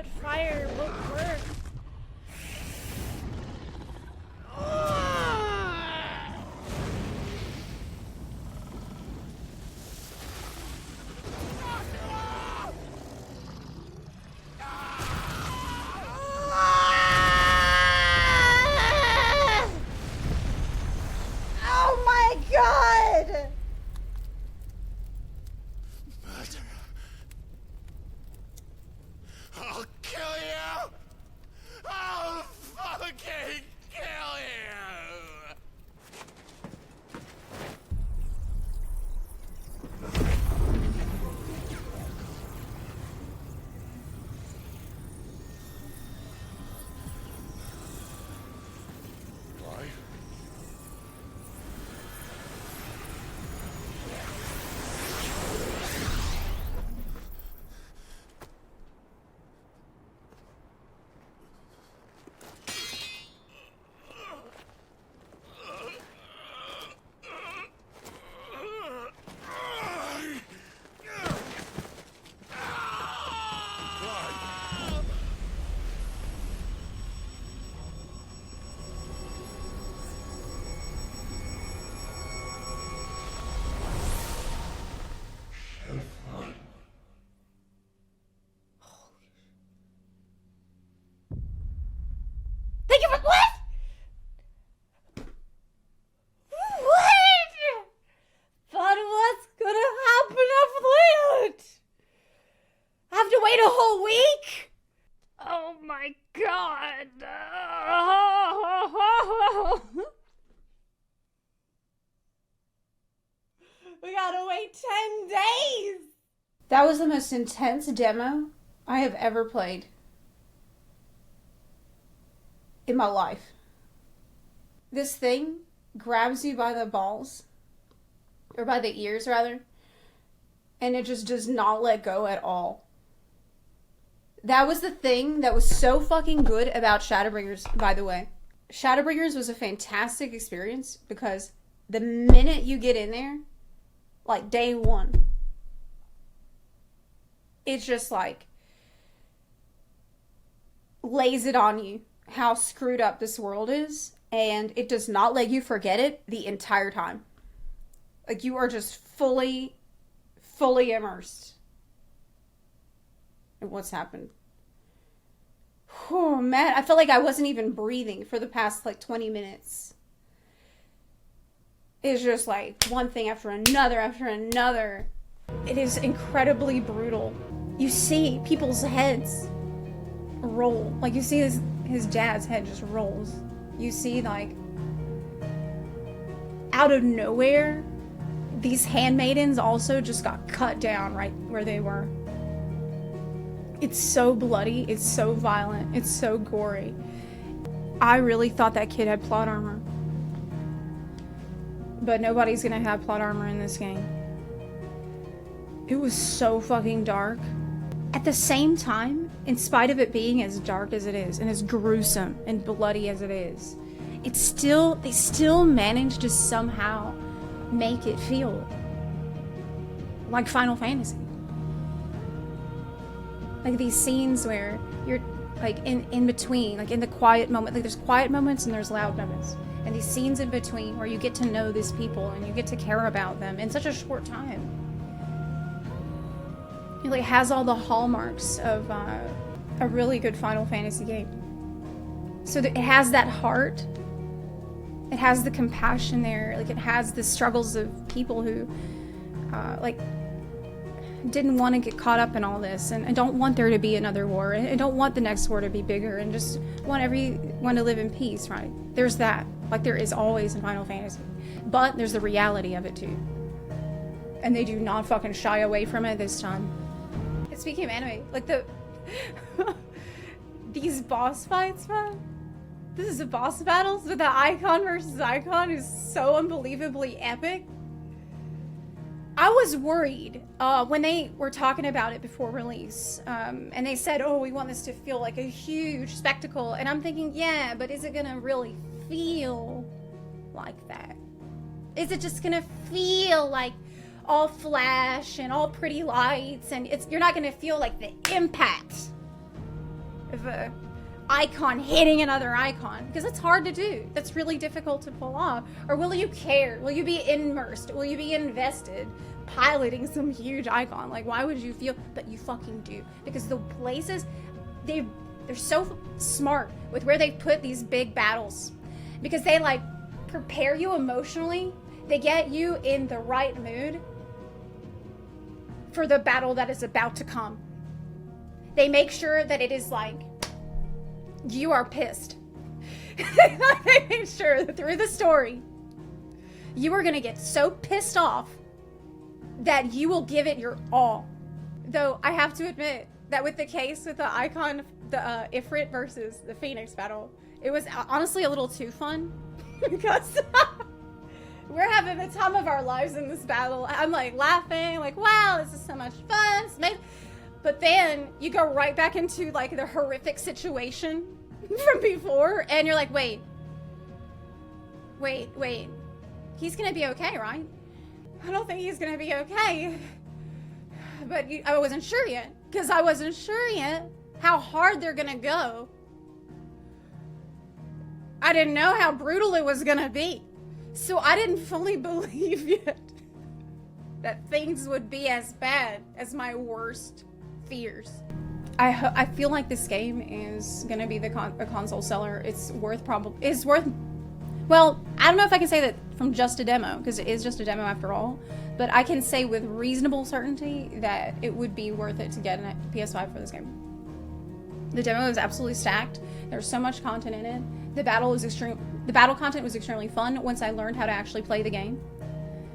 but fire won't work. Oh my god! I'll kill you! I'll fucking kill you! Why? Thank you for what? What? But what's gonna happen after that? I have to wait a whole week? Oh my god. We gotta wait 10 days. That was the most intense demo I have ever played in my life. This thing grabs you by the balls, or by the ears rather, and it just does not let go at all. That was the thing that was so fucking good about Shadowbringers, by the way. Shadowbringers was a fantastic experience because the minute you get in there, like day one, it's just like lays it on you how screwed up this world is, and it does not let you forget it the entire time. Like, you are just fully immersed in what's happened. Oh man, I felt like I wasn't even breathing for the past like 20 minutes. It's just like one thing after another after another. It is incredibly brutal. You see people's heads roll. Like, you see his dad's head just rolls. You see, like, out of nowhere, these handmaidens also just got cut down right where they were. It's so bloody, it's so violent, it's so gory. I really thought that kid had plot armor. But nobody's gonna have plot armor in this game. It was so fucking dark. At the same time, in spite of it being as dark as it is, and as gruesome and bloody as it is, they still managed to somehow make it feel like Final Fantasy. Like these scenes where you're like in between, like in the quiet moment, like there's quiet moments and there's loud moments. And these scenes in between where you get to know these people and you get to care about them in such a short time. It like has all the hallmarks of a really good Final Fantasy game. So it has that heart. It has the compassion there. Like, it has the struggles of people who like didn't want to get caught up in all this and don't want there to be another war and don't want the next war to be bigger and just want everyone to live in peace, right? There's that. Like there is always in Final Fantasy. But there's the reality of it too. And they do not fucking shy away from it this time. Speaking of anime, like these boss fights, man. This is the boss battles with the Icon versus Icon is so unbelievably epic. I was worried when they were talking about it before release, and they said, oh, we want this to feel like a huge spectacle, and I'm thinking, yeah, but is it gonna really feel like that? Is it just gonna feel like all flash and all pretty lights, and you're not gonna feel like the impact of a icon hitting another icon, because it's hard to do. That's really difficult to pull off. Or will you care? Will you be immersed? Will you be invested piloting some huge icon? Like, why would you feel? But you fucking do, because the places they're so smart with where they put these big battles, because they like prepare you emotionally. They get you in the right mood for the battle that is about to come. They make sure that it is like you are pissed. They make sure that through the story you are going to get so pissed off that you will give it your all. Though I have to admit that with the case with the icon, the Ifrit versus the Phoenix battle, it was honestly a little too fun because we're having the time of our lives in this battle. I'm like laughing, like, wow, this is so much fun. But then you go right back into like the horrific situation from before, and you're like, wait. He's gonna be okay, right? I don't think he's gonna be okay. But I wasn't sure yet, because I wasn't sure yet how hard they're gonna go. I didn't know how brutal it was gonna be. So I didn't fully believe yet that things would be as bad as my worst fears. I feel like this game is gonna be a console seller. It's worth, well, I don't know if I can say that from just a demo, because it is just a demo after all, but I can say with reasonable certainty that it would be worth it to get a PS5 for this game. The demo is absolutely stacked. There's so much content in it. The battle content was extremely fun once I learned how to actually play the game.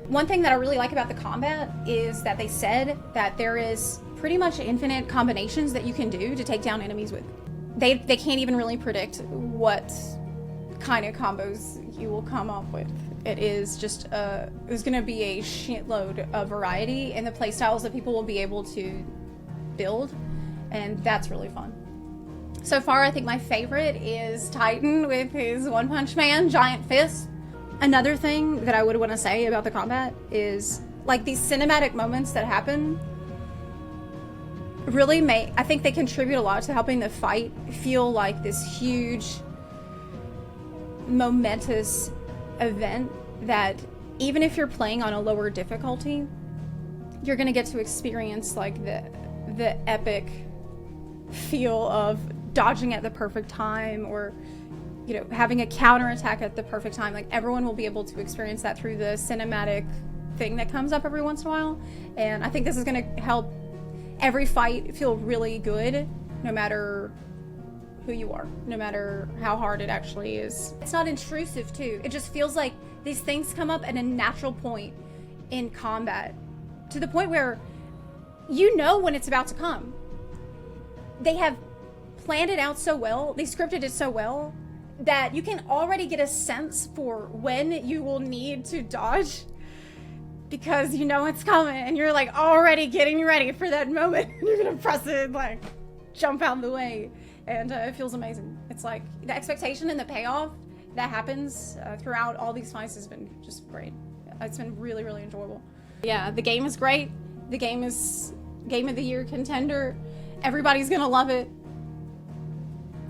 One thing that I really like about the combat is that they said that there is pretty much infinite combinations that you can do to take down enemies with. They can't even really predict what kind of combos you will come up with. It is just there's gonna be a shitload of variety in the playstyles that people will be able to build, and that's really fun. So far, I think my favorite is Titan with his One Punch Man giant fist. Another thing that I would want to say about the combat is like these cinematic moments that happen really I think they contribute a lot to helping the fight feel like this huge, momentous event that even if you're playing on a lower difficulty, you're gonna get to experience like the epic feel of dodging at the perfect time, or having a counterattack at the perfect time. Like, everyone will be able to experience that through the cinematic thing that comes up every once in a while. And I think this is going to help every fight feel really good, no matter who you are, no matter how hard it actually is. It's not intrusive too. It just feels like these things come up at a natural point in combat, to the point where you know when it's about to come. They have planned it out so well, they scripted it so well, that you can already get a sense for when you will need to dodge, because you know it's coming and you're like already getting ready for that moment. You're gonna press it, like jump out of the way, and it feels amazing. It's like the expectation and the payoff that happens throughout all these fights has been just great. It's been really, really enjoyable. Yeah, the game is great. The game is Game of the Year contender. Everybody's gonna love it.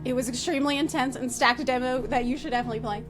It was extremely intense and stacked demo that you should definitely play.